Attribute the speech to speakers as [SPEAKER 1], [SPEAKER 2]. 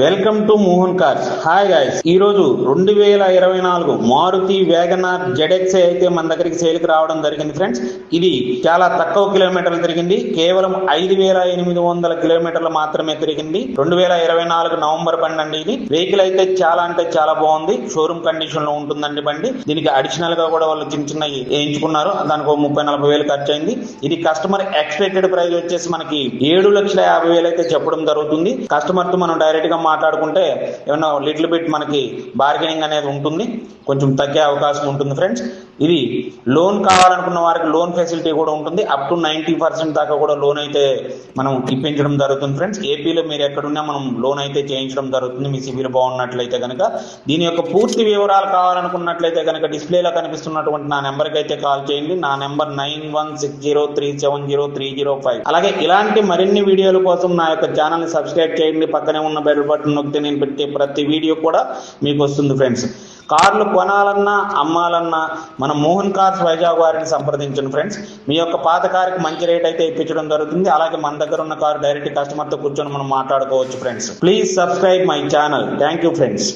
[SPEAKER 1] Welcome to Mohan cars. Hi guys, ఈ రోజు 2024 Maruti WagonR ZX అయితే మన దగ్గరికి సేల్కి రావడం జరిగింది ఫ్రెండ్స్. ఇది చాలా తక్కువ కిలోమీటర్లు తిరిగింది, కేవలం 5,800 కిలోమీటర్లు మాత్రమే తిరిగింది. 2024 నవంబర్ బండి అండి. ఇది వెహికల్ అయితే చాలా అంటే చాలా బాగుంది, షోరూమ్ కండిషన్ లో ఉంటుందండి బండి. దీనికి అడిషనల్ గా కూడా వాళ్ళు చిన్న చిన్న వేయించుకున్నారు, దానికి 30-40 వేలు ఖర్చు అయింది. ఇది కస్టమర్ ఎక్స్పెక్టెడ్ ప్రైస్ వచ్చేసి మనకి 7,50,000 అయితే చెప్పడం జరుగుతుంది. కస్టమర్ తో మనం డైరెక్ట్ గా మాట్లాడుకుంటే ఏమన్నా లిటిల్ బిట్ మనకి బార్గెనింగ్ అనేది ఉంటుంది, కొంచెం తగ్గే అవకాశం ఉంటుంది ఫ్రెండ్స్. ఇది లోన్ కావాలనుకున్న వారికి లోన్ ఫెసిలిటీ కూడా ఉంటుంది, అప్ టు 90% దాకా కూడా లోన్ అయితే మనం ఇప్పించడం జరుగుతుంది ఫ్రెండ్స్. ఏపీలో మీరు ఎక్కడున్నా మనం లోన్ అయితే చేయించడం జరుగుతుంది, మీ సిబిల్ బాగున్నట్లయితే కనుక. దీని యొక్క పూర్తి వివరాలు కావాలనుకున్నట్లయితే కనుక డిస్ప్లేలో కనిపిస్తున్నటువంటి నా నెంబర్కి అయితే కాల్ చేయండి. నా నెంబర్ 9160370305. అలాగే ఇలాంటి మరిన్ని వీడియోల కోసం నా యొక్క ఛానల్ ని సబ్స్క్రైబ్ చేయండి, పక్కనే ఉన్న బెల్ బటన్ నొక్కితే నేను పెట్టే ప్రతి వీడియో కూడా మీకు వస్తుంది ఫ్రెండ్స్. కార్లు కొనాలన్నా అమ్మాలన్నా మన మోహన్ కార్స్ వైజాగ్ వారిని సంప్రదించండి ఫ్రెండ్స్. మీ యొక్క పాత కారుకి మంచి రేట్ అయితే ఇప్పించడం జరుగుతుంది. అలాగే మన దగ్గర ఉన్న కారు డైరెక్ట్ కస్టమర్ తో కూర్చొని మనం మాట్లాడుకోవచ్చు friends. Please subscribe my channel. Thank you friends.